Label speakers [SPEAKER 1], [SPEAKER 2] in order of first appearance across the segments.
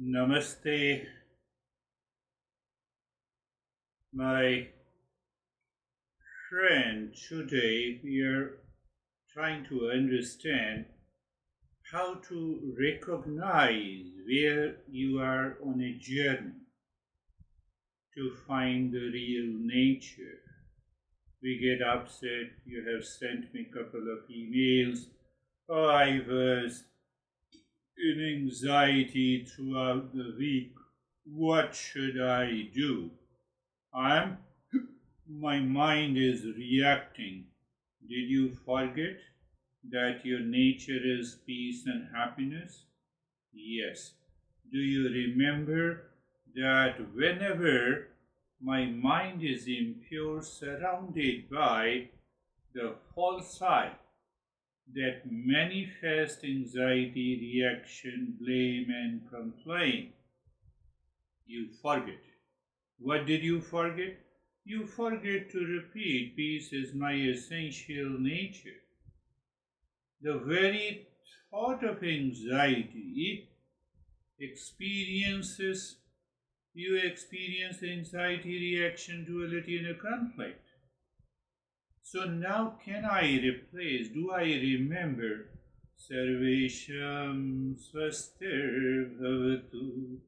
[SPEAKER 1] Namaste, my friend. Today we are trying to understand how to recognize where you are on a journey to find the real nature. We get upset. You have sent me a couple of emails. Oh, I was in anxiety throughout the week. What should I do? My mind is reacting. Did you forget that your nature is peace and happiness? Yes. Do you remember that whenever my mind is impure, surrounded by the false I that manifest anxiety, reaction, blame, and complaint, you forget. What did you forget? You forget to repeat, peace is my essential nature. The very thought of anxiety experiences, you experience anxiety, reaction, duality, and a conflict. So now can I replace, do I remember, Sarvesham Swastir Bhavatu?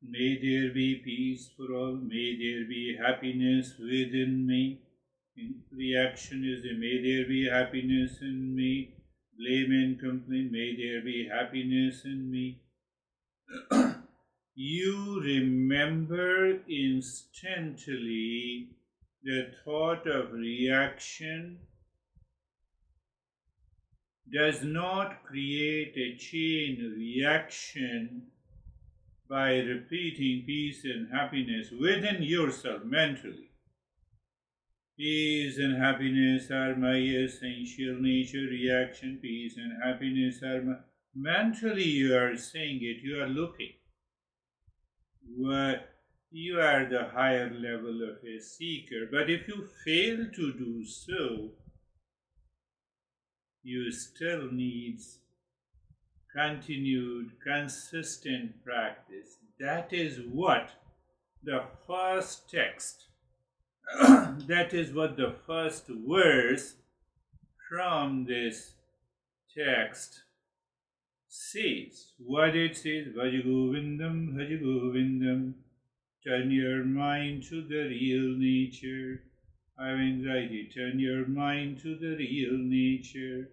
[SPEAKER 1] May there be peace for all, may there be happiness within me. Reaction is may there be happiness in me. Blame and complaint, may there be happiness in me. You remember instantly the thought of reaction does not create a chain reaction by repeating peace and happiness within yourself mentally. Peace and happiness are my essential nature. Reaction, peace and happiness are my... Mentally you are saying it, you are looking. You are the higher level of a seeker. But if you fail to do so, you still need continued, consistent practice. That is what the first text, that is what the first verse from this text says. What it says, Bhaj Govindam, Bhaj Govindam. Turn your mind to the real nature. I have anxiety. Turn your mind to the real nature.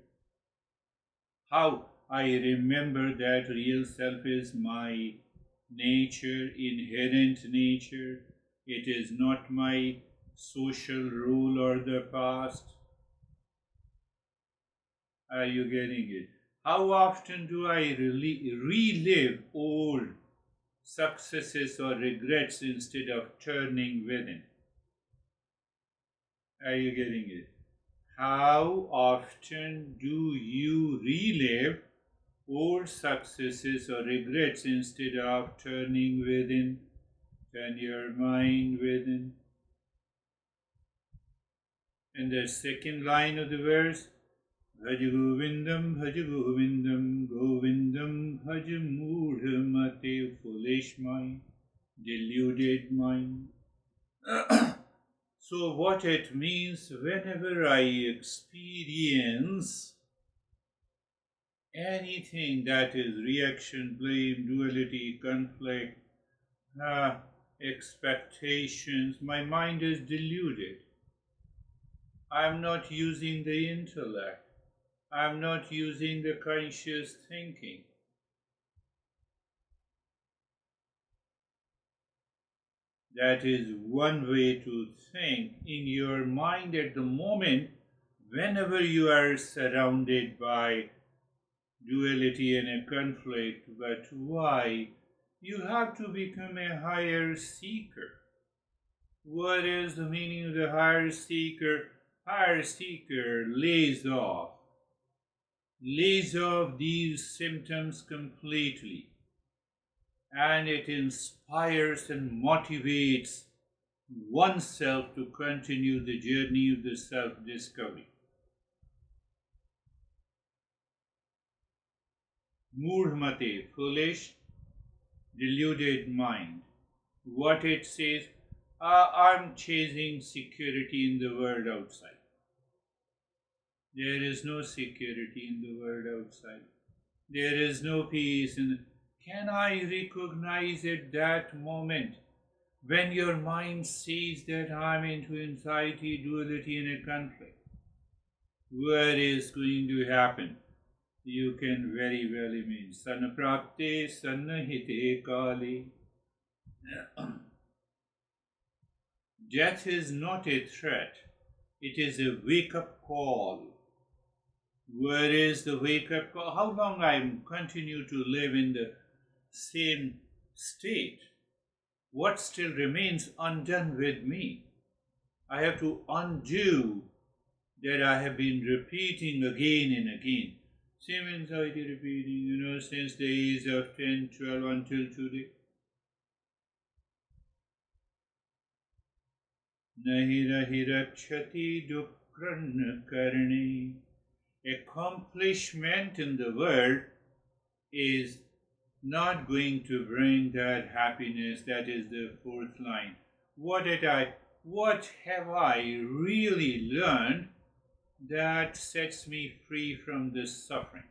[SPEAKER 1] How I remember that real self is my nature, inherent nature. It is not my social role or the past. Are you getting it? How often do I relive old successes or regrets instead of turning within? Are you getting it? How often do you relive old successes or regrets instead of turning within? Turn your mind within. And the second line of the verse, Bhaj Govindam, Bhaj Govindam, Govindam, Bhaj Mudhamate, foolish mind, deluded mind. So what it means, whenever I experience anything that is reaction, blame, duality, conflict, expectations, my mind is deluded. I am not using the intellect. I am not using the conscious thinking. That is one way to think in your mind at the moment whenever you are surrounded by duality and a conflict. But why? You have to become a higher seeker. What is the meaning of the higher seeker? Higher seeker lays off these symptoms completely, and it inspires and motivates oneself to continue the journey of the self-discovery. Mudhamate, foolish, deluded mind. What it says, I'm chasing security in the world outside. There is no security in the world outside. There is no peace. Can I recognize at that moment when your mind says that I'm into anxiety, duality, and a conflict? What is going to happen? You can very well imagine. Sanaprapte sanahite kali. Death is not a threat. It is a wake-up call. Where is the wake-up call? How long I continue to live in the same state? What still remains undone with me? I have to undo that I have been repeating again and again. Same anxiety repeating, since the age of 10, 12 until today. Nahi rahi rakshati dukran karni. Accomplishment in the world is not going to bring that happiness. That is the fourth line. What have I really learned that sets me free from this suffering?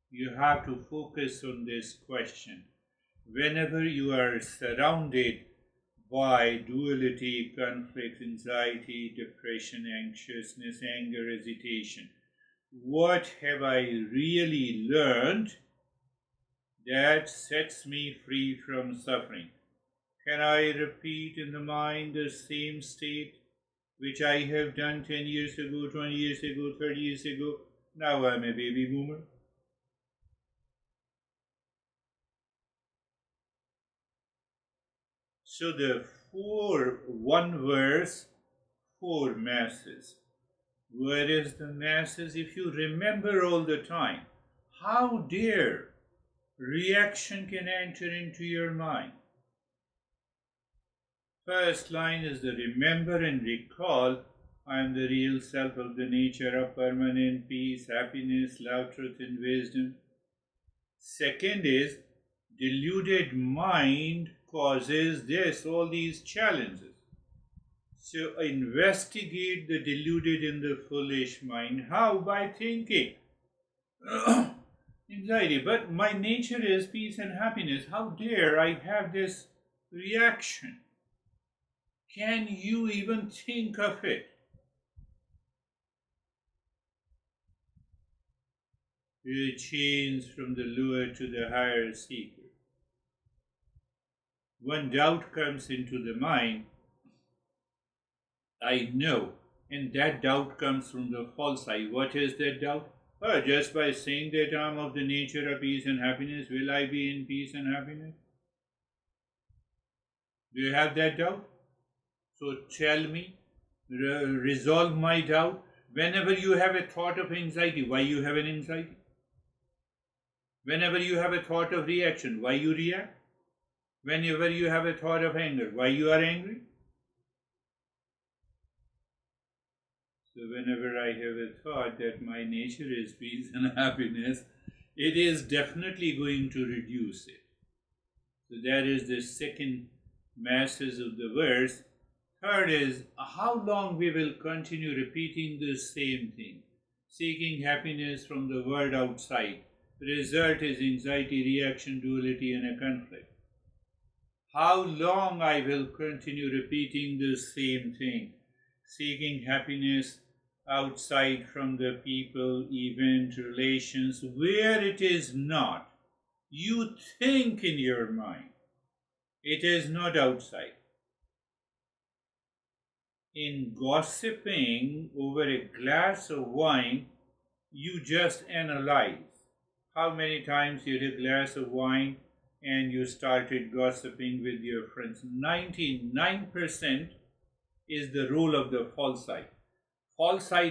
[SPEAKER 1] You have to focus on this question. Whenever you are surrounded by duality, conflict, anxiety, depression, anxiousness, anger, hesitation, what have I really learned that sets me free from suffering? Can I repeat in the mind the same state which I have done 10 years ago, 20 years ago, 30 years ago? Now I'm a baby boomer. So the one verse, 4 masses. Where is the masses? If you remember all the time, how dare reaction can enter into your mind? First line is the remember and recall. I am the real self of the nature of permanent peace, happiness, love, truth, and wisdom. Second is deluded mind causes all these challenges. So investigate the deluded and the foolish mind. How? By thinking. Anxiety, but my nature is peace and happiness. How dare I have this reaction? Can you even think of it? You change from the lower to the higher seeker. When doubt comes into the mind, I know, and that doubt comes from the false I. What is that doubt? Just by saying that I am of the nature of peace and happiness, will I be in peace and happiness? Do you have that doubt? So tell me, resolve my doubt. Whenever you have a thought of anxiety, why you have an anxiety? Whenever you have a thought of reaction, why you react? Whenever you have a thought of anger, why you are angry? So whenever I have a thought that my nature is peace and happiness, it is definitely going to reduce it. So that is the second message of the verse. Third is how long we will continue repeating the same thing, seeking happiness from the world outside. The result is anxiety, reaction, duality, and a conflict. How long I will continue repeating the same thing, seeking happiness outside from the people, event, relations, where it is not. You think in your mind. It is not outside. In gossiping over a glass of wine, you just analyze how many times you had a glass of wine and you started gossiping with your friends. 99% is the role of the false I. False I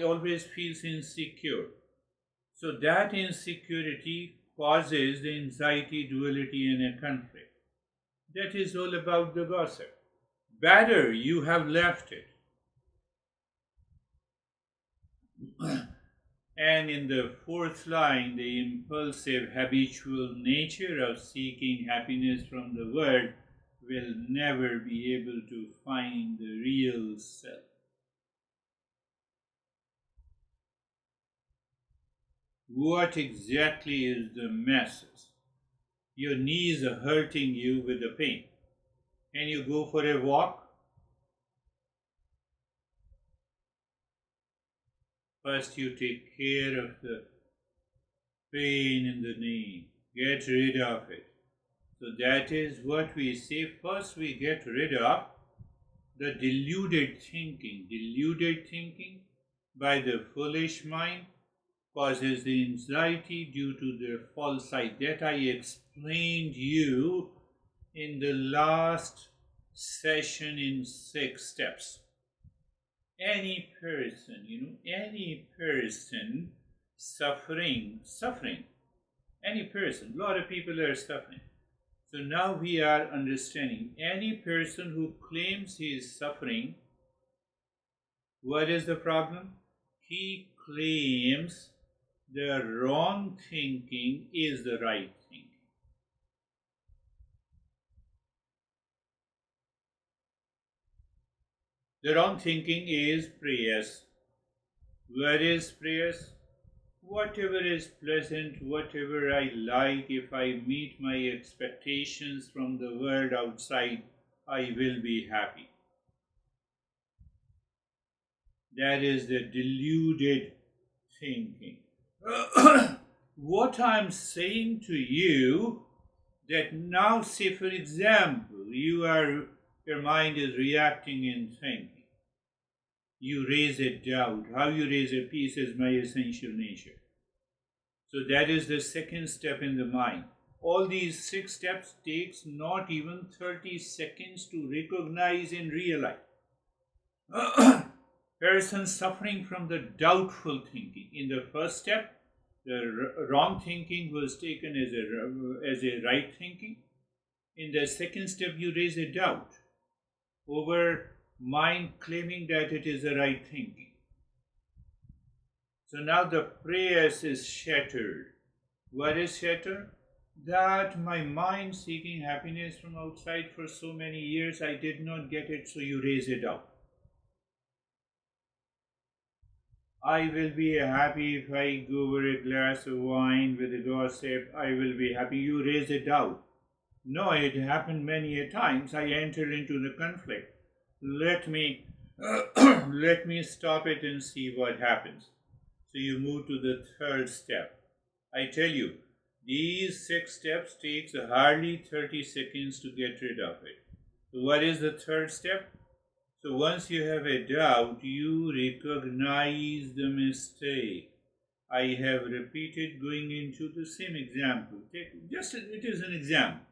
[SPEAKER 1] always feels insecure. So that insecurity causes the anxiety, duality, and a conflict. That is all about the gossip. Better you have left it. And in the fourth line, the impulsive, habitual nature of seeking happiness from the world will never be able to find the real self. What exactly is the message? Your knees are hurting you with the pain. Can you go for a walk? First, you take care of the pain in the knee. Get rid of it. So that is what we say. First, we get rid of the deluded thinking. Deluded thinking by the foolish mind causes the anxiety due to the false side that I explained you in the last session in 6 steps. Any person, any person suffering, any person, a lot of people are suffering. So now we are understanding any person who claims he is suffering, what is the problem? He claims the wrong thinking is the right thinking. The wrong thinking is prayers. What is prayers? Whatever is pleasant, whatever I like, if I meet my expectations from the world outside, I will be happy. That is the deluded thinking. What I'm saying to you, that now say for example, your mind is reacting in thinking. You raise a doubt. How you raise a peace is my essential nature. So that is the second step in the mind. All these 6 steps takes not even 30 seconds to recognize and realize. Person suffering from the doubtful thinking. In the first step, the wrong thinking was taken as a right thinking. In the second step, you raise a doubt over mind claiming that it is the right thinking. So now the prayers is shattered. What is shattered? That my mind seeking happiness from outside for so many years, I did not get it, so you raise it up. I will be happy if I go over a glass of wine with a gossip. I will be happy. You raise it out. No, it happened many a times. I entered into the conflict. Let me stop it and see what happens. So you move to the third step. I tell you, these 6 steps takes hardly 30 seconds to get rid of it. So what is the third step? So once you have a doubt, you recognize the mistake. I have repeated going into the same example. It is an example.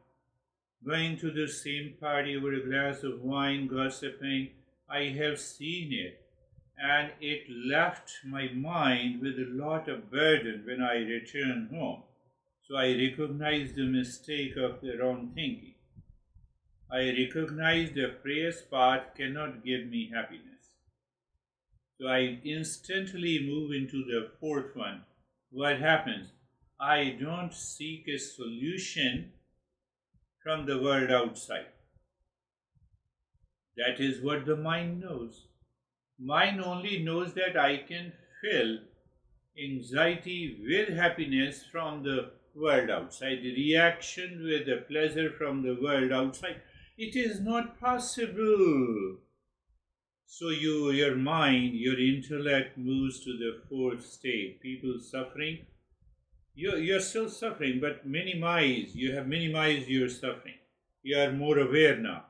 [SPEAKER 1] Going to the same party over a glass of wine, gossiping, I have seen it. And it left my mind with a lot of burden when I returned home. So I recognized the mistake of the wrong thinking. I recognize the prayer's path cannot give me happiness. So I instantly move into the fourth one. What happens? I don't seek a solution from the world outside. That is what the mind knows. Mind only knows that I can fill anxiety with happiness from the world outside, the reaction with the pleasure from the world outside. It is not possible. So your mind, your intellect moves to the fourth state. People suffering, you're still suffering, but you have minimized your suffering. You are more aware now.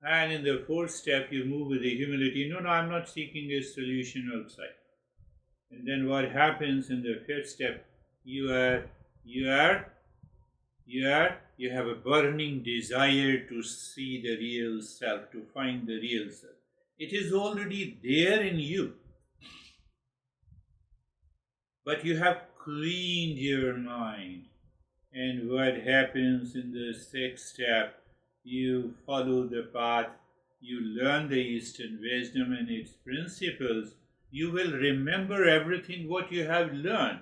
[SPEAKER 1] And in the fourth step, you move with the humility. No, I'm not seeking a solution outside. And then what happens in the fifth step? You have a burning desire to see the real self, to find the real self. It is already there in you. But you have cleaned your mind. And what happens in the sixth step? You follow the path, you learn the Eastern wisdom and its principles, You will remember everything what you have learned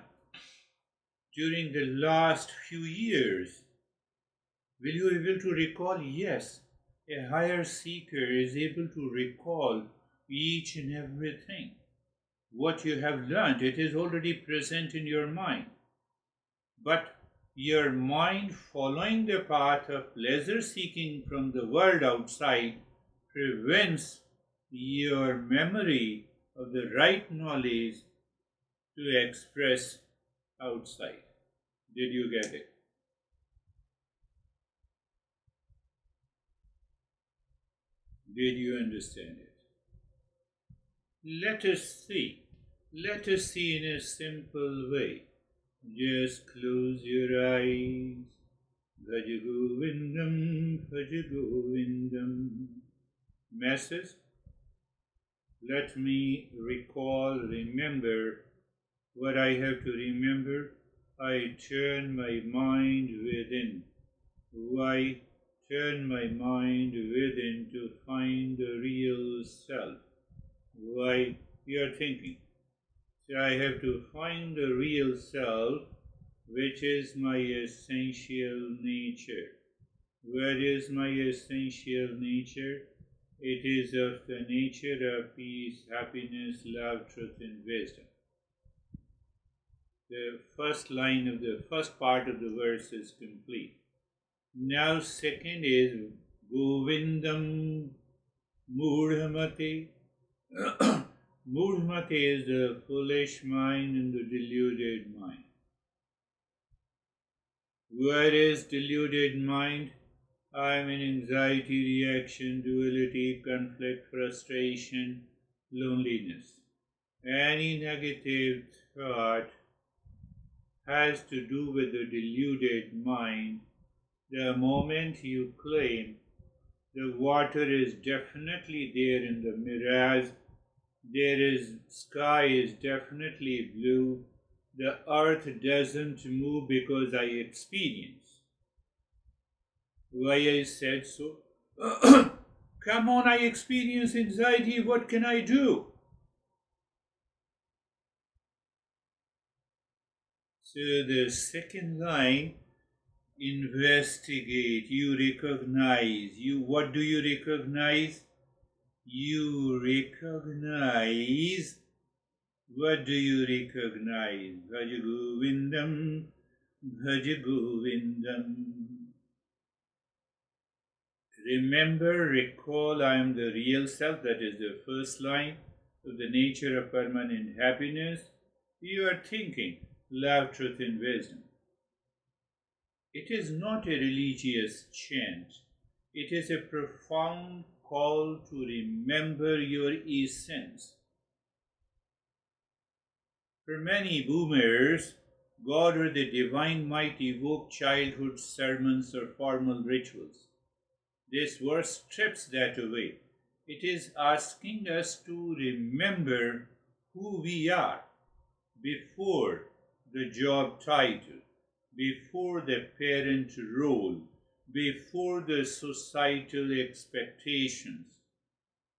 [SPEAKER 1] during the last few years. Will you be able to recall? Yes, a higher seeker is able to recall each and everything. What you have learned, it is already present in your mind. But your mind, following the path of pleasure seeking from the world outside, prevents your memory of the right knowledge to express outside. Did you get it? Did you understand it? Let us see. Let us see in a simple way. Just close your eyes. Bhaj Govindam, Bhaj Govindam. Message. Let me recall, remember what I have to remember. I turn my mind within. Why turn my mind within to find the real self? Why you are thinking? So I have to find the real self, which is my essential nature. What is my essential nature? It is of the nature of peace, happiness, love, truth, and wisdom. The first line of the first part of the verse is complete. Now, second is Govindam Mudhamate. Mudhamate is the foolish mind and the deluded mind. What is deluded mind? I am in anxiety, reaction, duality, conflict, frustration, loneliness. Any negative thought has to do with the deluded mind. The moment you claim the water is definitely there in the mirage, there is sky is definitely blue, the earth doesn't move because I experience. Why I said so? Come on, I experience anxiety, what can I do? So the second line, investigate, you recognize. What do you recognize? You recognize. What do you recognize? Bhaj Govindam, Bhaj Govindam. Remember, recall, I am the real self. That is the first line of the nature of permanent happiness. You are thinking love, truth, and wisdom. It is not a religious chant. It is a profound call to remember your essence. For many boomers, God or the divine might evoke childhood sermons or formal rituals. This verse strips that away. It is asking us to remember who we are before the job title, before the parent role, before the societal expectations.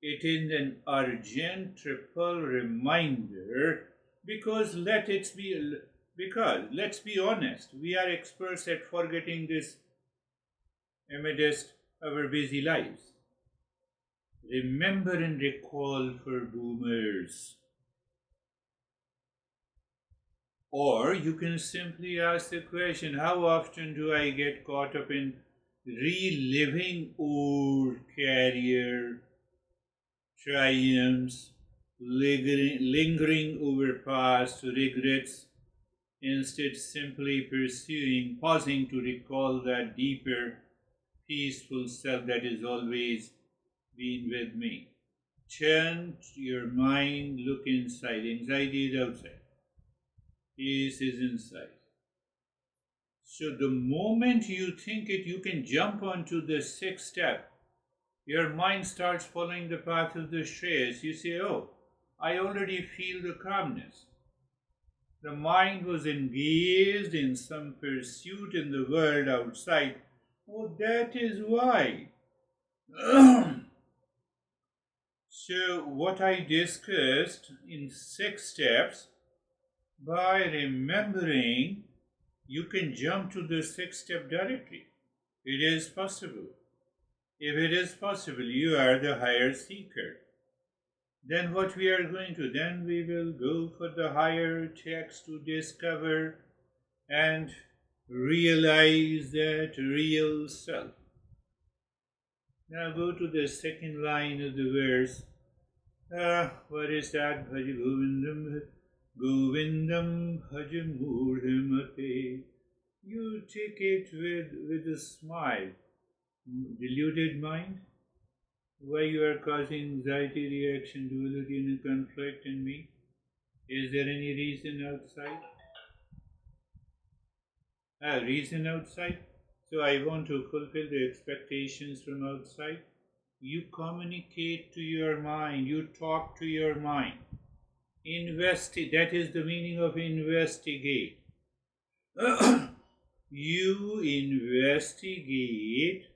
[SPEAKER 1] It is an urgent triple reminder because let's be honest, we are experts at forgetting this amidst our busy lives. Remember and recall for boomers. Or you can simply ask the question, how often do I get caught up in reliving old career triumphs, lingering over past regrets, instead simply pausing to recall that deeper, peaceful self that has always been with me. Turn your mind, look inside. Anxiety is outside. Peace is inside. So the moment you think it, you can jump onto the sixth step. Your mind starts following the path of the Shreyas. You say, oh, I already feel the calmness. The mind was engaged in some pursuit in the world outside. Oh, that is why. So, what I discussed in 6 steps, by remembering, you can jump to the 6 step directly. It is possible. If it is possible, you are the higher seeker. Then what we are going to, then we will go for the higher text to discover and realize that real self. Now go to the second line of the verse. What is that? Bhaj Govindam, Govindam Bhaj Murhamate. You take it with a smile. Deluded mind? Why you are causing anxiety, reaction, duality, and conflict in me? Is there any reason outside? Reason outside? So I want to fulfill the expectations from outside. You communicate to your mind, you talk to your mind. That is the meaning of investigate. You investigate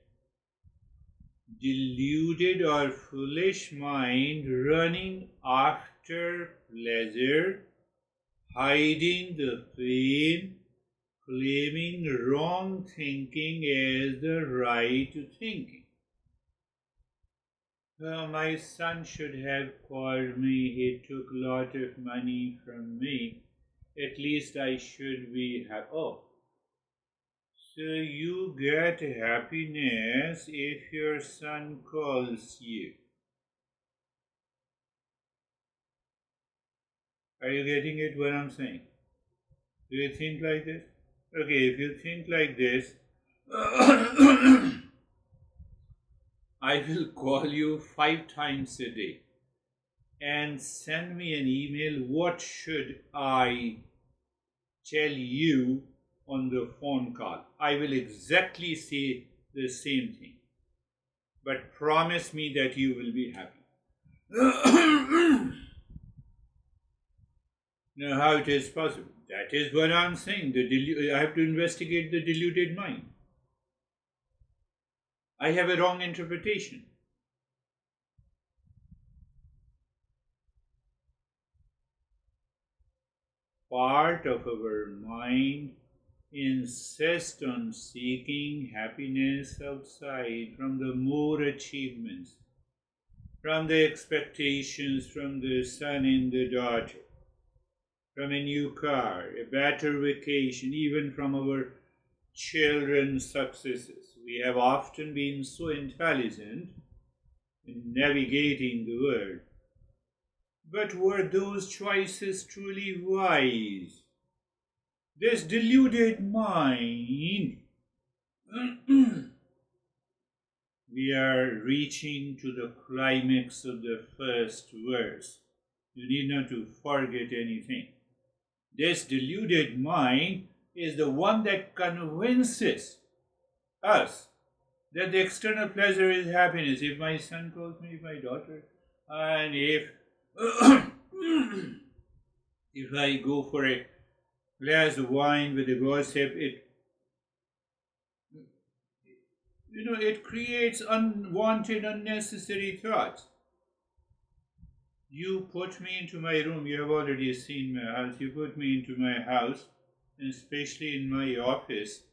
[SPEAKER 1] deluded or foolish mind running after pleasure, hiding the pain, claiming wrong thinking as the right thinking. My son should have called me. He took a lot of money from me. At least I should be happy. Oh, so you get happiness if your son calls you. Are you getting it what I'm saying? Do you think like this? Okay, if you think like this, I will call you 5 times a day and send me an email. What should I tell you on the phone call? I will exactly say the same thing. But promise me that you will be happy. Now, how it is possible? That is what I'm saying. I have to investigate the deluded mind. I have a wrong interpretation. Part of our mind insists on seeking happiness outside from the more achievements, from the expectations from the son and the daughter, from a new car, a better vacation, even from our children's successes. We have often been so intelligent in navigating the world. But were those choices truly wise? This deluded mind, we are reaching to the climax of the first verse. You need not to forget anything. This deluded mind is the one that convinces us that the external pleasure is happiness. If my son calls me, my daughter, and if if I go for a glass of wine with a gossip, it creates unwanted, unnecessary thoughts. You put me into my room. You have already seen my house. You put me into my house, and especially in my office.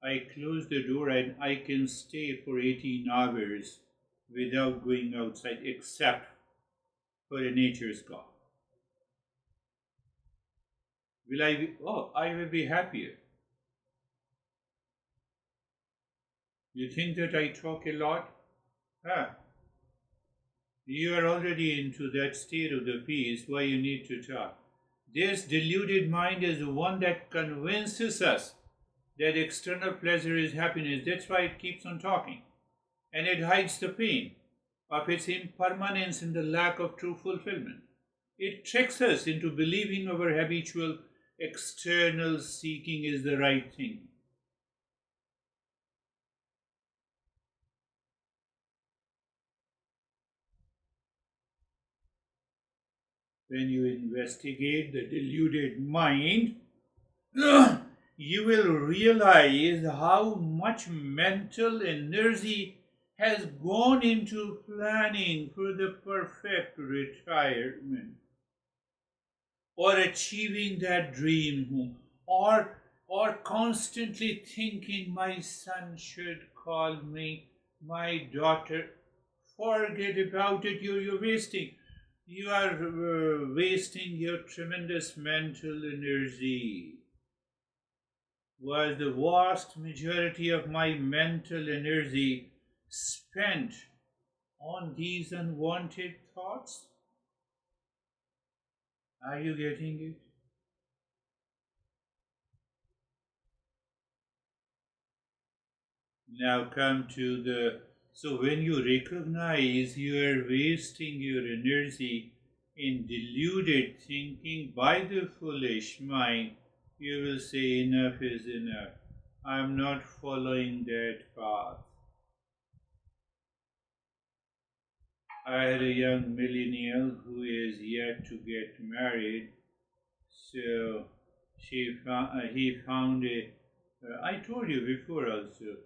[SPEAKER 1] I close the door and I can stay for 18 hours without going outside except for a nature's call. Will I be? Oh, I will be happier. You think that I talk a lot? You are already into that state of the peace. Why you need to talk? This deluded mind is the one that convinces us that external pleasure is happiness. That's why it keeps on talking. And it hides the pain of its impermanence in the lack of true fulfillment. It tricks us into believing our habitual external seeking is the right thing. When you investigate the deluded mind, you will realize how much mental energy has gone into planning for the perfect retirement or achieving that dream home or constantly thinking my son should call me, my daughter. Forget about it. You're wasting. You are wasting your tremendous mental energy. Was the vast majority of my mental energy spent on these unwanted thoughts? Are you getting it? Now come to the. So when you recognize you are wasting your energy in deluded thinking by the foolish mind, you will say, enough is enough. I am not following that path. I had a young millennial who is yet to get married, so he found a. I told you before also.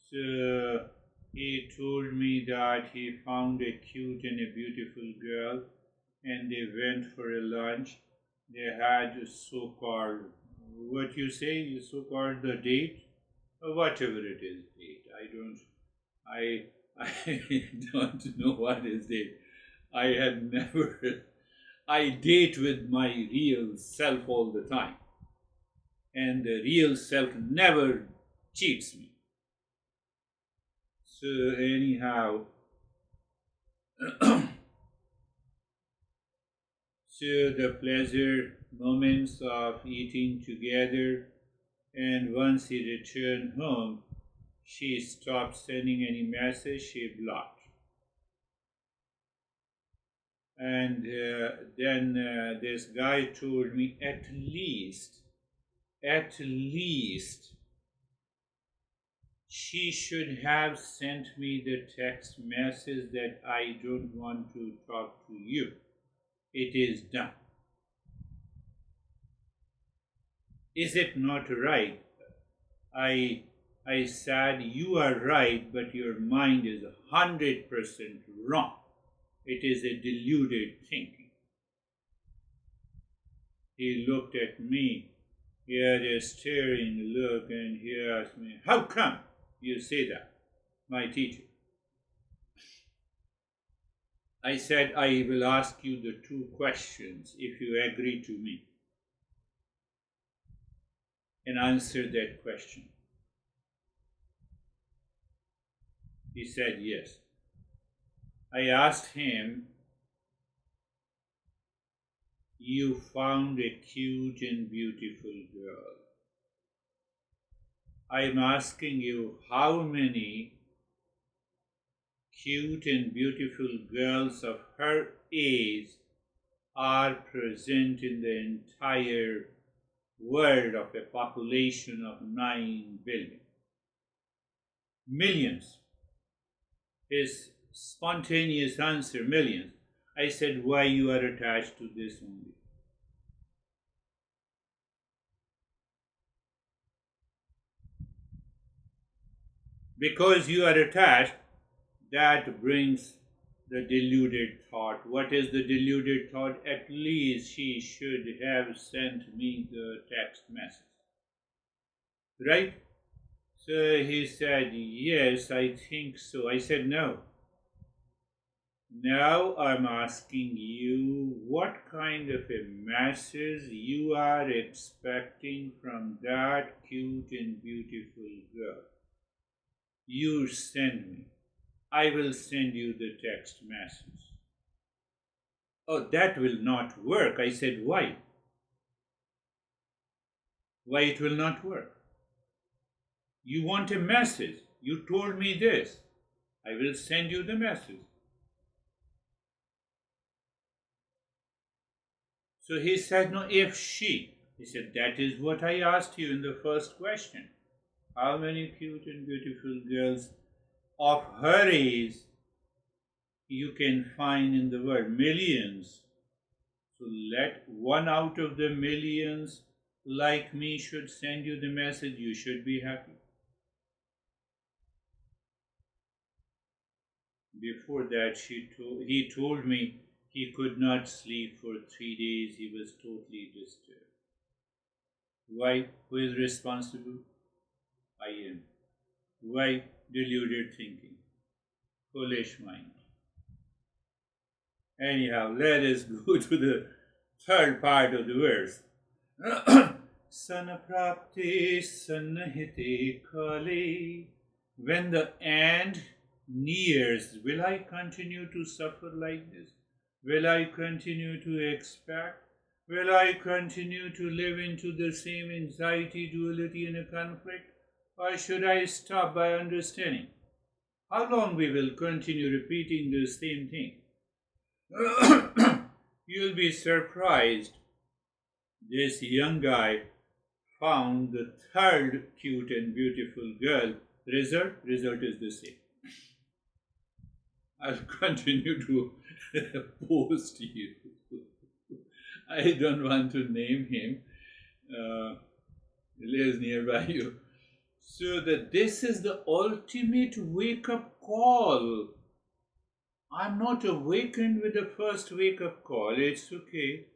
[SPEAKER 1] So he told me that he found a cute and a beautiful girl, and they went for a lunch. They had a so-called, what you say, so-called the date, or whatever it is, date. I I don't know what is date. I had never. I date with my real self all the time, and the real self never cheats me. So anyhow, so the pleasure moments of eating together, and once he returned home, she stopped sending any message, she blocked. And then this guy told me at least, she should have sent me the text message that I don't want to talk to you. It is done. Is it not right? I I said, you are right, but your mind is 100% wrong. It is a deluded thinking. He looked at me. He had a staring look and he asked me, how come you say that, my teacher? I said, I will ask you the two questions if you agree to me and answer that question. He said yes. I asked him, you found a cute and beautiful girl. I'm asking you, how many cute and beautiful girls of her age are present in the entire world of a population of 9 billion? Millions. His spontaneous answer, millions. I said, why you are attached to this only? Because you are attached, that brings the deluded thought. What is the deluded thought? At least she should have sent me the text message. Right? So he said, yes, I think so. I said, no. Now I'm asking you what kind of a message you are expecting from that cute and beautiful girl. You send me. I will send you the text message. Oh, that will not work. I said, why? Why it will not work? You want a message. You told me this. I will send you the message. So he said, no, if she. He said, that is what I asked you in the first question. How many cute and beautiful girls of her age you can find in the world? Millions. So let one out of the millions like me should send you the message, you should be happy. Before that, he told me he could not sleep for 3 days. He was totally disturbed. Why? Who is responsible? I am. Why? Deluded thinking, foolish mind. Anyhow, let us go to the third part of the verse. Sanaprapti sanahite kale. When the end nears, will I continue to suffer like this? Will I continue to expect? Will I continue to live into the same anxiety, duality, and a conflict? Or should I stop by understanding? How long we will continue repeating the same thing? You'll be surprised. This young guy found the third cute and beautiful girl. Result is the same. I'll continue to post you. I don't want to name him. He lives nearby you. So that this is the ultimate wake-up call. I'm not awakened with the first wake-up call. It's okay.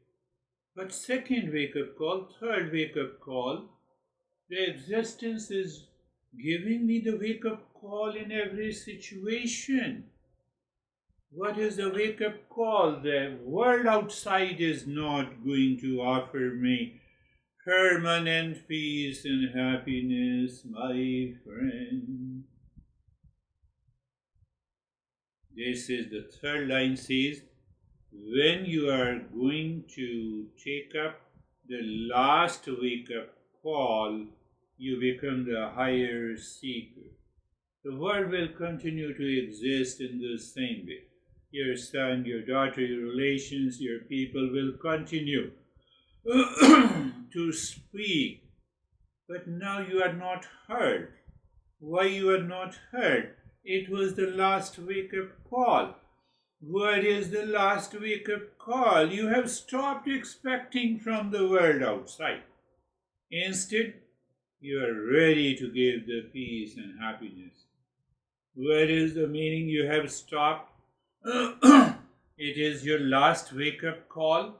[SPEAKER 1] But second wake-up call, third wake-up call, the existence is giving me the wake-up call in every situation. What is the wake-up call? The world outside is not going to offer me permanent peace and happiness, my friend. This is the third line says, when you are going to take up the last wake-up call, you become the higher seeker. The world will continue to exist in the same way. Your son, your daughter, your relations, your people will continue to speak. But now you are not heard. Why you are not heard? It was the last wake-up call. What is the last wake-up call? You have stopped expecting from the world outside. Instead, you are ready to give the peace and happiness. What is the meaning you have stopped? It is your last wake-up call.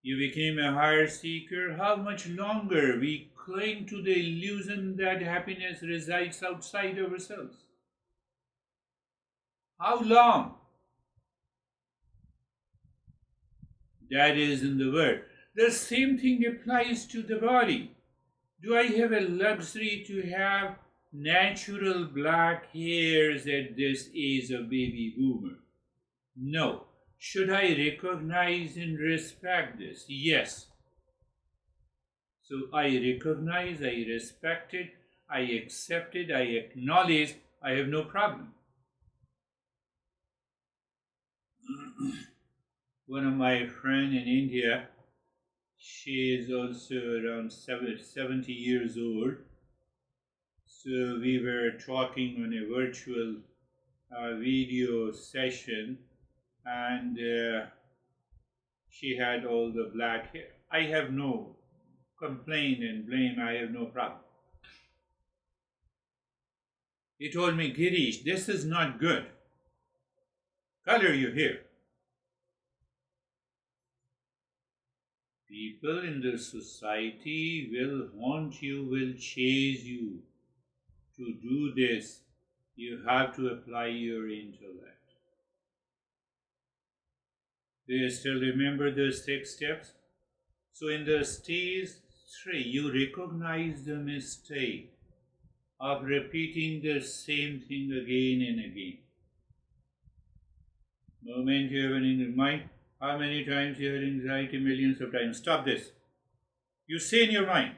[SPEAKER 1] You became a higher seeker. How much longer we cling to the illusion that happiness resides outside ourselves? How long? That is in the word. The same thing applies to the body. Do I have a luxury to have natural black hairs at this age of baby boomer? No. Should I recognize and respect this? Yes. So I recognize, I respect it, I accept it, I acknowledge, I have no problem. One of my friends in India, she is also around 70 years old. So we were talking on a virtual video session, and she had all the black hair. I have no complaint and blame, I have no problem. He told me, Girish, this is not good. Color your hair. People in the society will haunt you, will chase you. To do this, you have to apply your intellect. Do you still remember the 6 steps? So in the stage 3, you recognize the mistake of repeating the same thing again and again. Moment you have in your mind, how many times you had anxiety? Millions of times. Stop this. You say in your mind.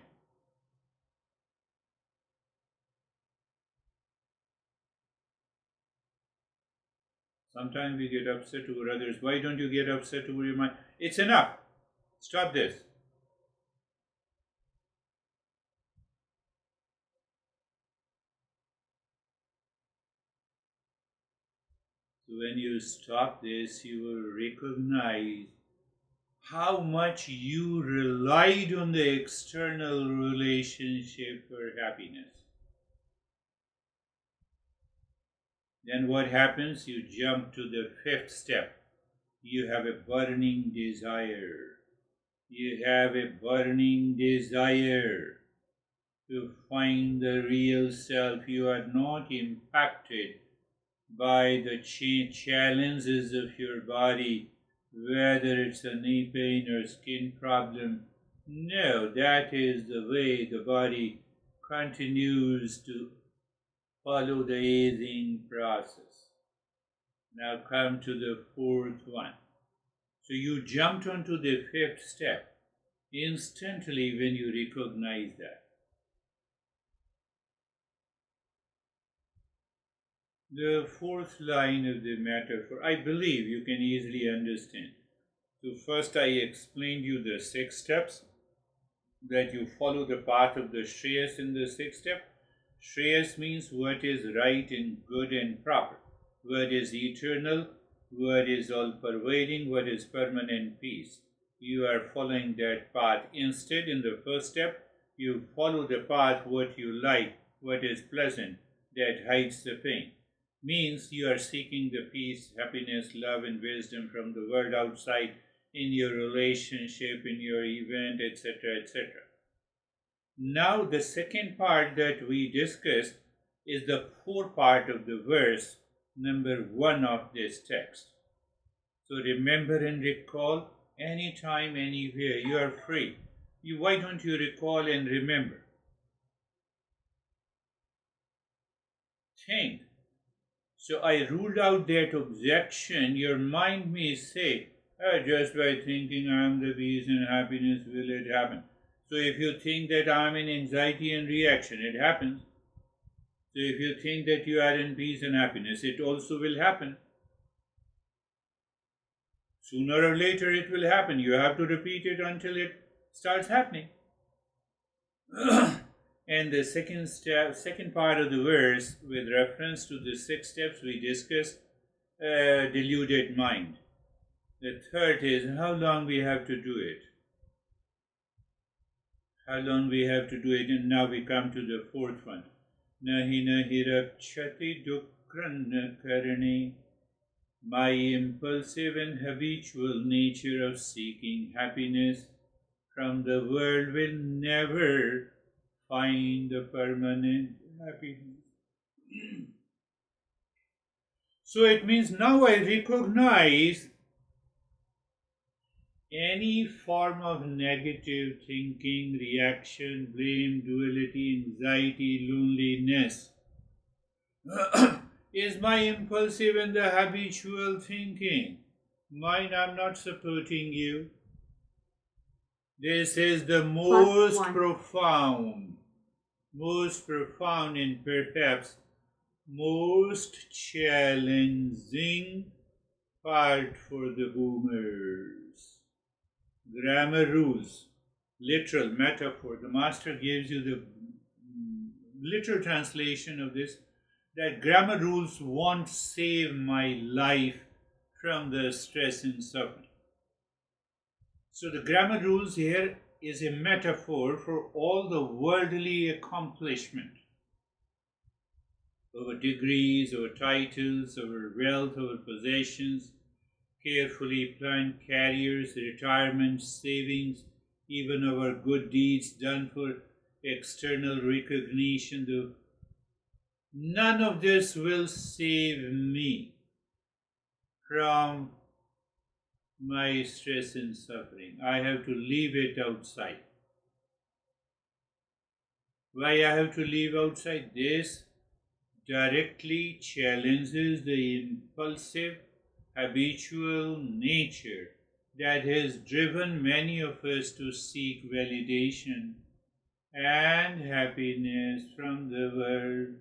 [SPEAKER 1] Sometimes we get upset over others. Why don't you get upset over your mind? It's enough. Stop this. So when you stop this, you will recognize how much you relied on the external relationship for happiness. Then what happens? You jump to the fifth step. You have a burning desire. You have a burning desire to find the real self. You are not impacted by the challenges of your body, whether it's a knee pain or skin problem. No, that is the way the body continues to follow the aging process. Now come to the fourth one. So you jumped onto the fifth step instantly when you recognize that. The fourth line of the metaphor, I believe you can easily understand. So first I explained you the 6 steps, that you follow the path of the Shreyas in the 6th step. Shreyas means what is right and good and proper, what is eternal, what is all-pervading, what is permanent peace. You are following that path. Instead, in the first step, you follow the path what you like, what is pleasant, that hides the pain. Means you are seeking the peace, happiness, love and wisdom from the world outside, in your relationship, in your event, etc., etc. Now the second part that we discussed is the 4th part of the verse, number 1 of this text. So remember and recall, anytime, anywhere, you are free. Why don't you recall and remember? Think. So I ruled out that objection. Your mind may say, just by thinking I am the peace and happiness, will it happen? So if you think that I am in anxiety and reaction, it happens. So if you think that you are in peace and happiness, it also will happen. Sooner or later it will happen. You have to repeat it until it starts happening. And the second part of the verse, with reference to the 6 steps we discussed, deluded mind. The third is how long we have to do it. How long we have to do it, and now we come to the 4th one. Nahi nahi rakshati dukran karani. My impulsive and habitual nature of seeking happiness from the world will never find the permanent happiness. So it means now I recognize any form of negative thinking, reaction, blame, duality, anxiety, loneliness is my impulsive and the habitual thinking. Mind, I'm not supporting you. This is the most profound and perhaps most challenging part for the boomers. Grammar rules, literal metaphor. The master gives you the literal translation of this, that grammar rules won't save my life from the stress and suffering. So the grammar rules here is a metaphor for all the worldly accomplishment. Our degrees, our titles, our wealth, our possessions, carefully planned careers, retirement, savings, even our good deeds done for external recognition. None of this will save me from my stress and suffering. I have to leave it outside. Why I have to leave outside? This directly challenges the impulsive, habitual nature that has driven many of us to seek validation and happiness from the world.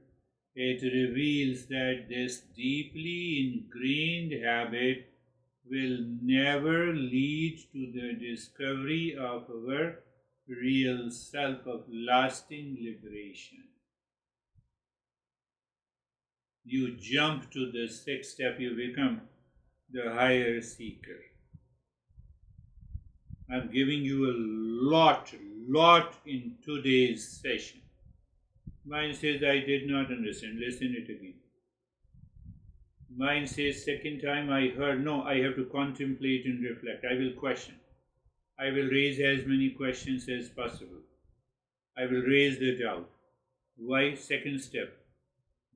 [SPEAKER 1] It reveals that this deeply ingrained habit will never lead to the discovery of our real self, of lasting liberation. You jump to the 6th step, you become the higher seeker. I'm giving you a lot in today's session. Mind says, I did not understand. Listen it again. Mind says, second time I heard, no, I have to contemplate and reflect. I will question. I will raise as many questions as possible. I will raise the doubt. Why? Second step.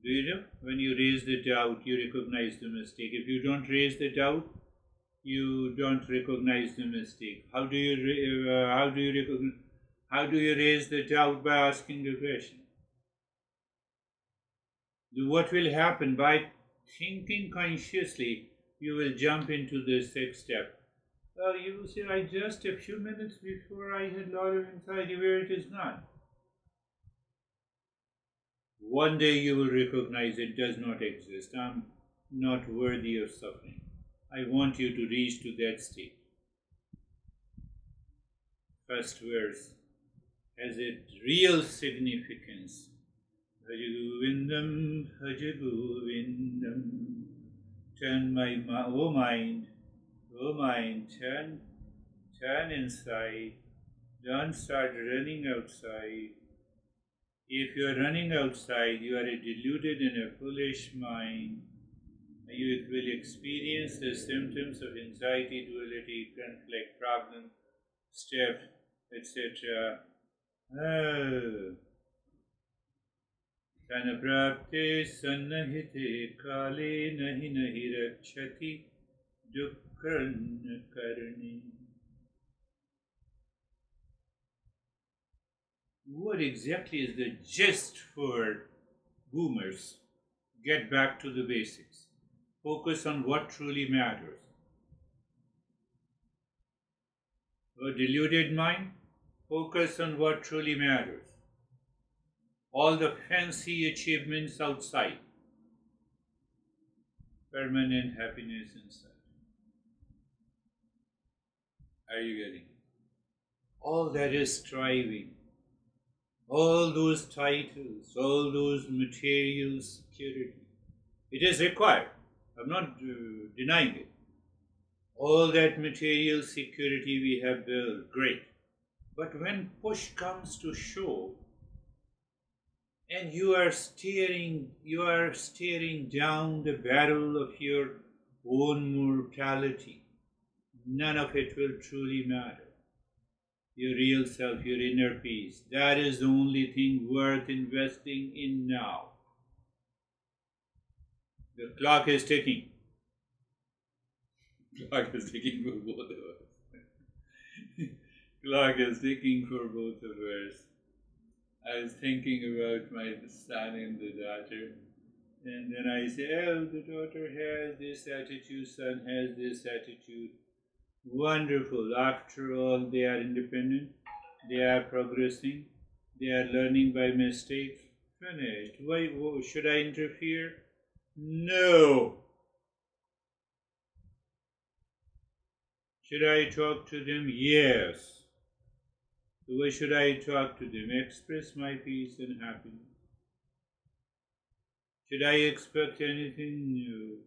[SPEAKER 1] Do you know? When you raise the doubt, you recognize the mistake. If you don't raise the doubt, you don't recognize the mistake. How do you recognize? How do you raise the doubt? By asking the question. What will happen by thinking consciously? You will jump into the sixth step. You will say, I just a few minutes before I had a lot of anxiety where it is not. One day you will recognize it does not exist. I'm not worthy of suffering. I want you to reach to that state. First verse has a real significance. Bhaj Govindam, Bhaj Govindam. Turn my mind, turn inside. Don't start running outside. If you are running outside, you are a deluded and a foolish mind. You will experience the symptoms of anxiety, duality, conflict, problem, stress, etc. Tanaprapte sannahite kale nahi nahi rakshati dukkarna karni. What exactly is the gist for boomers? Get back to the basics. Focus on what truly matters. A deluded mind? Focus on what truly matters. All the fancy achievements outside. Permanent happiness inside. Are you getting it? All that is striving. All those titles, all those material security. It is required. I'm not denying it. All that material security we have built, great. But when push comes to shove, and you are staring down the barrel of your own mortality, none of it will truly matter. Your real self, your inner peace, that is the only thing worth investing in now. The clock is ticking. Clock is ticking for both of us. Clock is ticking for both of us. I was thinking about my son and the daughter, and then I say, oh, the daughter has this attitude, son has this attitude. Wonderful. After all, they are independent, they are progressing, they are learning by mistakes. Finished. Why should I interfere? No. Should I talk to them? Yes. The way should I talk to them? Express my peace and happiness. Should I expect anything new?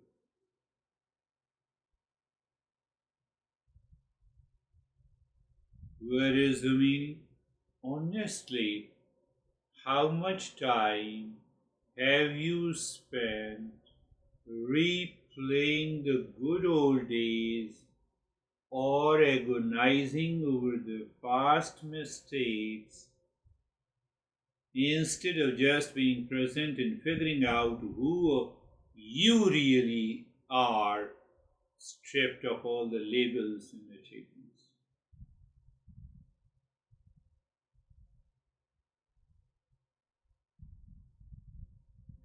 [SPEAKER 1] What is the meaning? Honestly, how much time have you spent replaying the good old days or agonizing over the past mistakes instead of just being present and figuring out who you really are, stripped of all the labels and achievements?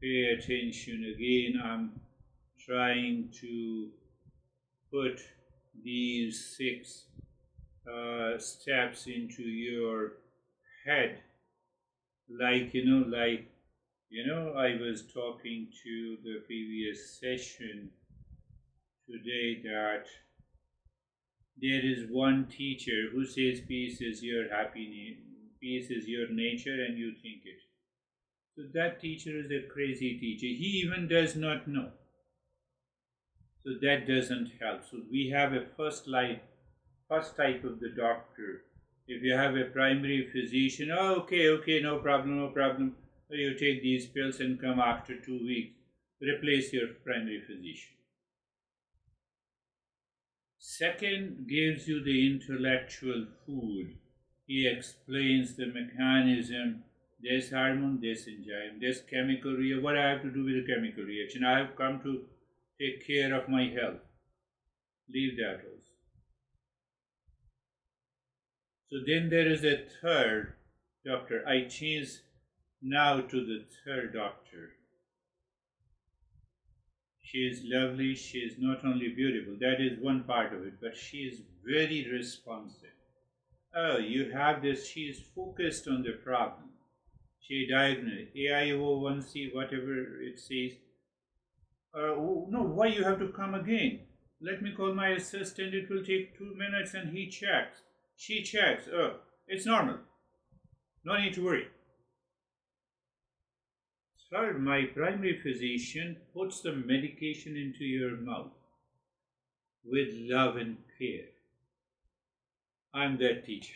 [SPEAKER 1] Pay attention again. I'm trying to put these six steps into your head. I was talking to the previous session today that there is one teacher who says peace is your happiness, peace is your nature, and you think it. So that teacher is a crazy teacher. He even does not know. So that doesn't help. So we have a first type of the doctor. If you have a primary physician, oh, okay, no problem. You take these pills and come after 2 weeks. replace your primary physician. Second, gives you the intellectual food. He explains the mechanism, this hormone, this enzyme, this chemical reaction, what I have to do with the chemical reaction. I have come to take care of my health. Leave that also. So then there is a third doctor. I change now to the third doctor. She is lovely, she is not only beautiful, that is one part of it, but she is very responsive. Oh, you have this, she is focused on the problem. She diagnosed AIO1C, whatever it says. No, why you have to come again? Let me call my assistant, it will take 2 minutes and he checks. She checks. Oh, it's normal. No need to worry. Third, my primary physician puts the medication into your mouth with love and care. I'm that teacher.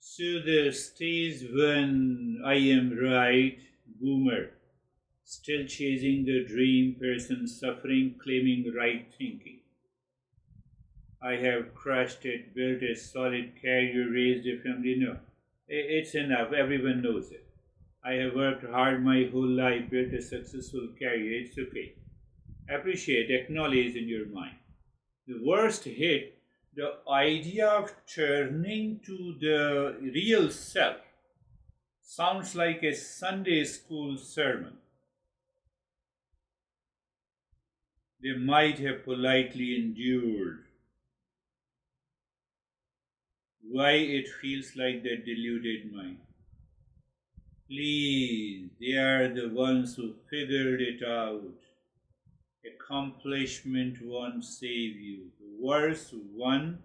[SPEAKER 1] So there stays when I am right, boomer, still chasing the dream, person suffering, claiming right thinking. I have crushed it, built a solid career, raised a family. No, it's enough. Everyone knows it. I have worked hard my whole life, built a successful career. It's okay. Appreciate, acknowledge in your mind. The worst hit, the idea of turning to the real self sounds like a Sunday school sermon. They might have politely endured why it feels like that deluded mind. Please, they are the ones who figured it out. Accomplishment won't save you. Verse 1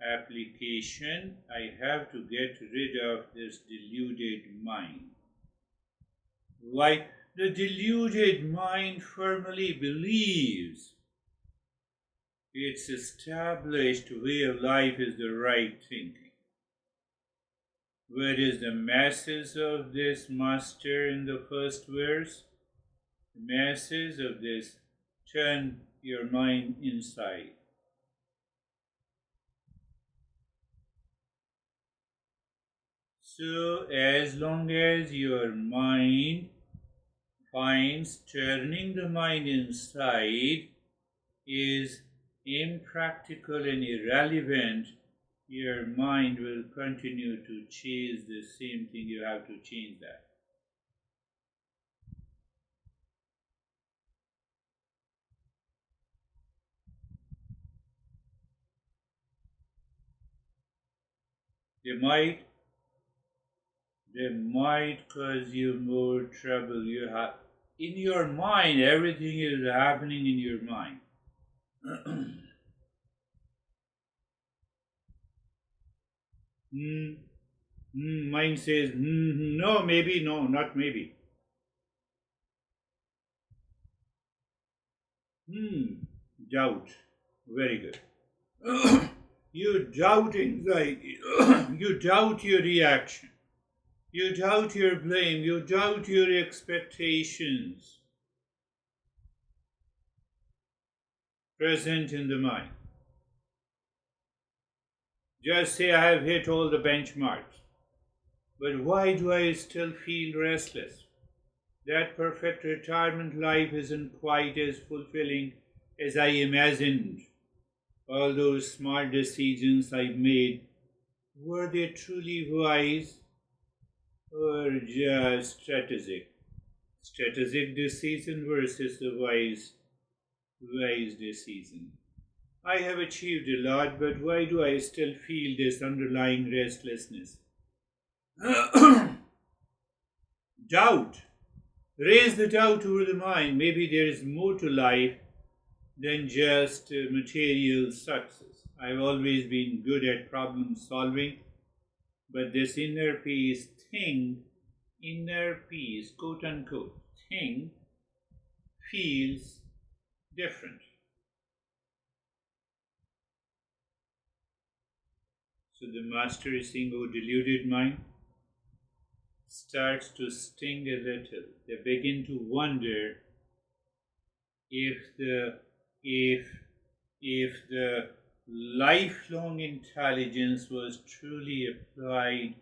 [SPEAKER 1] application, I have to get rid of this deluded mind. Why? The deluded mind firmly believes its established way of life is the right thinking. Where is the masses of this master in the first verse? The masses of this turn your mind inside. So, as long as your mind finds turning the mind inside is impractical and irrelevant, your mind will continue to chase the same thing. You have to change that. They might cause you more trouble. You have in your mind, everything is happening in your mind. Hmm. Mind says, no, maybe, no, not maybe. Doubt. Very good. You doubt anxiety. You doubt your reaction. You doubt your blame. You doubt your expectations present in the mind. Just say, I have hit all the benchmarks. But why do I still feel restless? That perfect retirement life isn't quite as fulfilling as I imagined. All those smart decisions I made, were they truly wise or just strategic? Strategic decision versus the wise decision. I have achieved a lot, but why do I still feel this underlying restlessness? Doubt. Raise the doubt over the mind. Maybe there is more to life than just material success. I've always been good at problem solving, but this inner peace, quote unquote, thing, feels different. So the master is saying, oh, deluded mind, starts to sting a little. They begin to wonder if the if if the lifelong intelligence was truly applied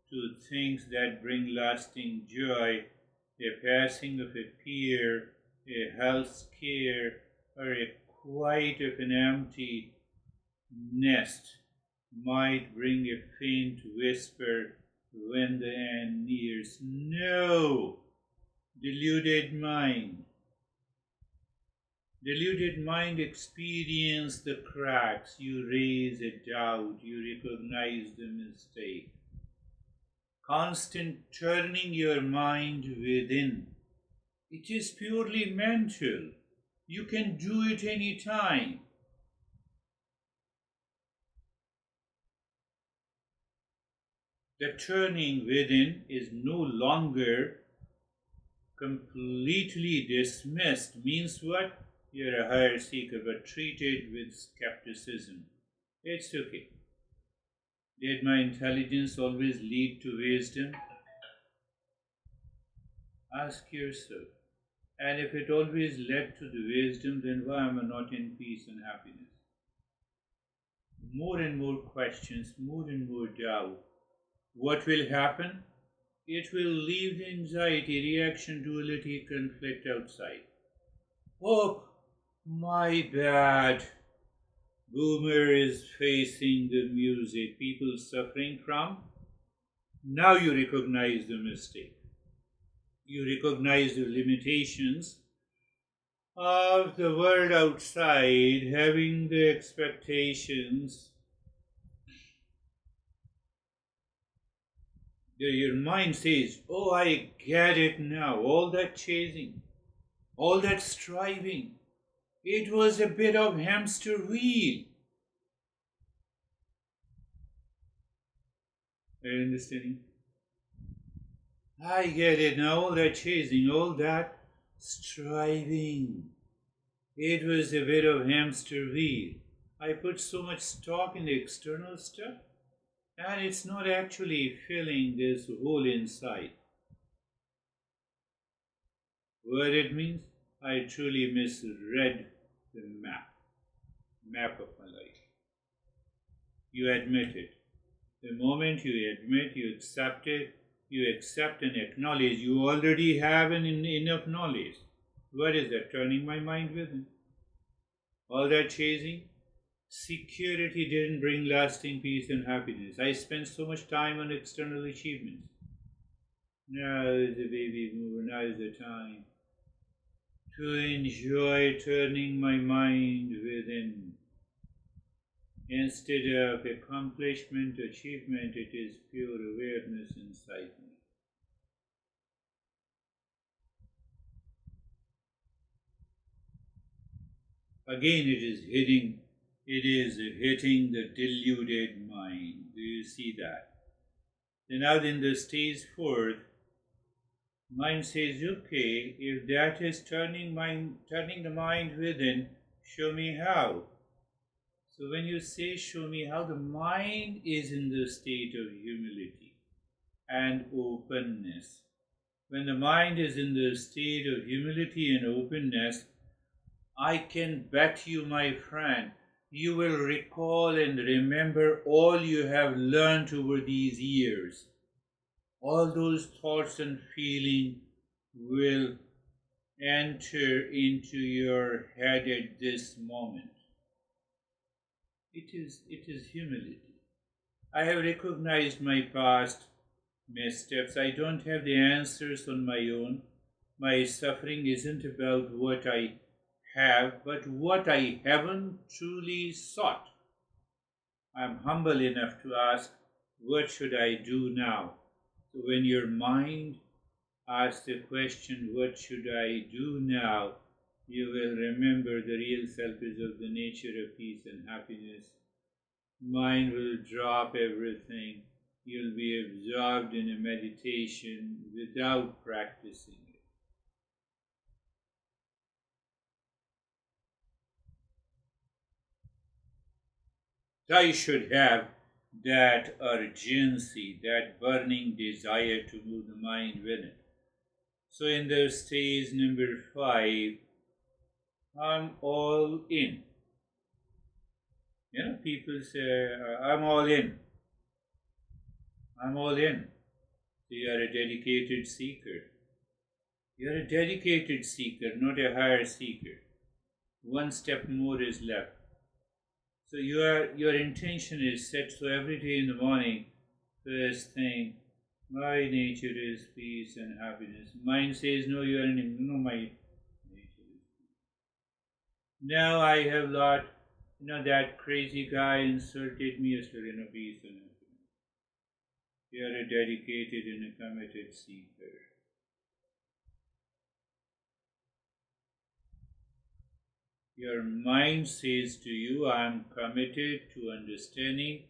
[SPEAKER 1] to things that bring lasting joy, a passing of a peer, a health scare, or a quiet of an empty nest might bring a faint whisper when the end nears. No! Deluded mind. Deluded mind experience the cracks. You raise a doubt. You recognize the mistake. Constant turning your mind within. It is purely mental. You can do it any time. The turning within is no longer completely dismissed. Means what? You're a higher seeker, but treated with skepticism. It's okay. Did my intelligence always lead to wisdom? Ask yourself. And if it always led to the wisdom, then why am I not in peace and happiness? More and more questions, more and more doubt. What will happen? It will leave the anxiety, reaction, duality, conflict outside. Oh, my bad. Boomer is facing the music people suffering from. Now you recognize the mistake. You recognize the limitations of the world outside, having the expectations. Your mind says, oh, I get it now. All that chasing, all that striving, it was a bit of hamster wheel. Are you understanding? I get it now. All that chasing, all that striving, it was a bit of hamster wheel. I put so much stock in the external stuff, and it's not actually filling this hole inside. What it means? I truly misread the map of my life. You admit it. The moment you admit, you accept it, you accept and acknowledge, you already have enough knowledge. What is that? Turning my mind within. All that chasing, security didn't bring lasting peace and happiness. I spent so much time on external achievements. Now is the baby mover, now is the time to enjoy turning my mind within. Instead of accomplishment, achievement, it is pure awareness inside me. Again, it is hitting the deluded mind. Do you see that? Then out in the stage fourth, mind says, okay, if that is turning the mind within, show me how. So when you say show me how, the mind is in the state of humility and openness. When the mind is in the state of humility and openness, I can bet you, my friend, you will recall and remember all you have learned over these years. All those thoughts and feelings will enter into your head at this moment. It is humility. I have recognized my past missteps. I don't have the answers on my own. My suffering isn't about what I have, but what I haven't truly sought. I'm humble enough to ask, what should I do now? So when your mind asks the question, what should I do now? You will remember the real self is of the nature of peace and happiness. Mind will drop everything. You'll be absorbed in a meditation without practicing it. I should have that urgency, that burning desire to move the mind with it. So in the stage number 5, I'm all in. People say, I'm all in. I'm all in. So you are a dedicated seeker. You are a dedicated seeker, not a higher seeker. One step more is left. So your intention is set. So every day in the morning, first thing, my nature is peace and happiness. Mind says, no, you are in, no, my nature is peace. Now I have lot, that crazy guy insulted me yesterday, peace and happiness. You are a dedicated and a committed seeker. Your mind says to you, I am committed to understanding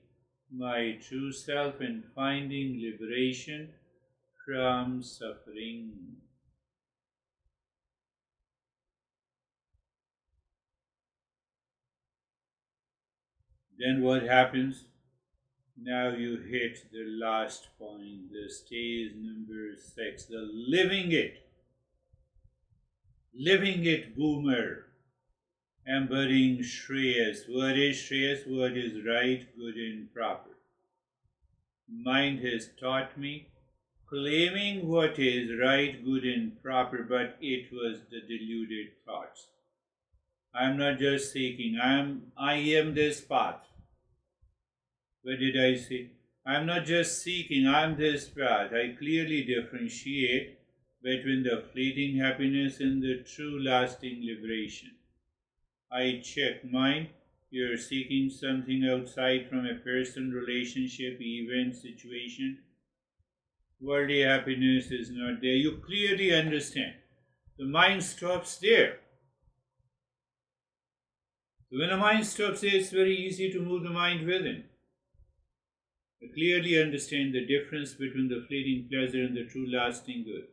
[SPEAKER 1] my true self and finding liberation from suffering. Then what happens? Now you hit the last point, the stage number 6, the living it. Living it, boomer. Embodying Shreyas. What is Shreyas? What is right, good, and proper. Mind has taught me claiming what is right, good, and proper, but it was the deluded thoughts. I am not just seeking, I am this path. What did I say? I am not just seeking, I am this path. I clearly differentiate between the fleeting happiness and the true lasting liberation. I check mind. You're seeking something outside from a person, relationship, event, situation. Worldly happiness is not there. You clearly understand. The mind stops there. So when the mind stops there, it's very easy to move the mind within. You clearly understand the difference between the fleeting pleasure and the true lasting good.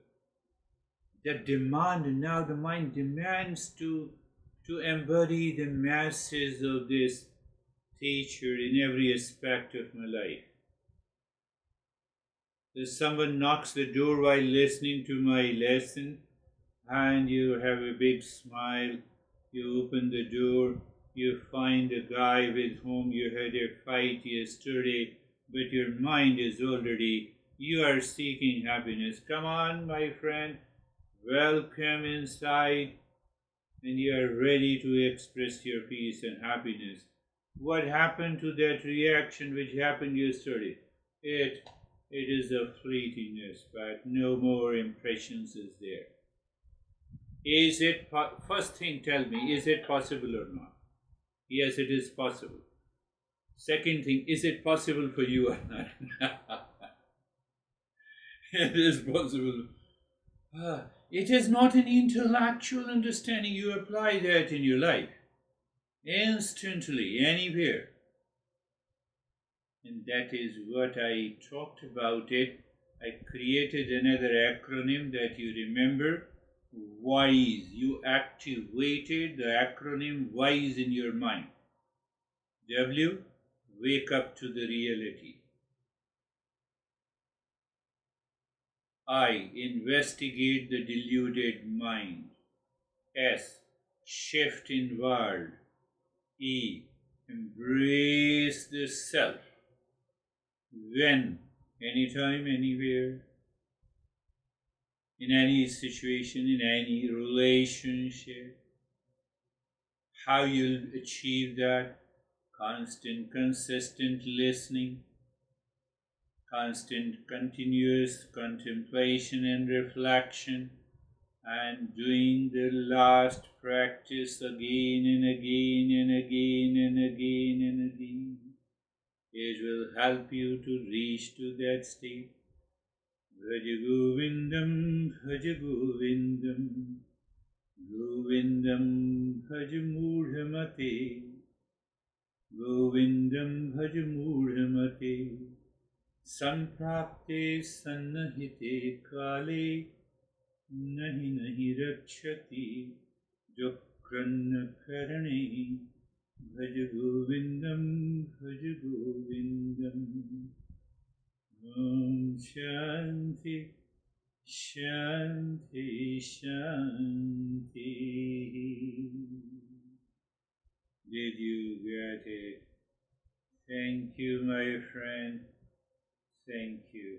[SPEAKER 1] That demand, now the mind demands to embody the masses of this teacher in every aspect of my life. If someone knocks the door while listening to my lesson and you have a big smile, you open the door, you find a guy with whom you had a fight yesterday, but your mind is already, you are seeking happiness. Come on, my friend, welcome inside, and you are ready to express your peace and happiness. What happened to that reaction which happened yesterday? It is a fleetingness, but no more impressions is there. Is it, first thing tell me, is it possible or not? Yes, it is possible. Second thing, is it possible for you or not? It is possible. It is not an intellectual understanding. You apply that in your life. Instantly, anywhere. And that is what I talked about it. I created another acronym that you remember. WISE. You activated the acronym WISE in your mind. W. Wake up to the reality. I. Investigate the deluded mind. S. Shift inward. E. Embrace the self. When? Anytime, anywhere. In any situation, in any relationship. How you'll achieve that? Constant, consistent listening, constant, continuous contemplation and reflection, and doing the last practice again and again and again and again and again. It will help you to reach to that state. Bhaj Govindam, Bhaj Govindam, Govindam Bhaj Mudhamate, Govindam Bhaj Mudhamate, Samprapte Sannahite Kale, Nahi Nahi Rakshati, Jokranna Karane, Bhaj Govindam, Bhaj Govindam. Om Shanti, Shanti, Shanti. Did you get it? Thank you, my friend. Thank you.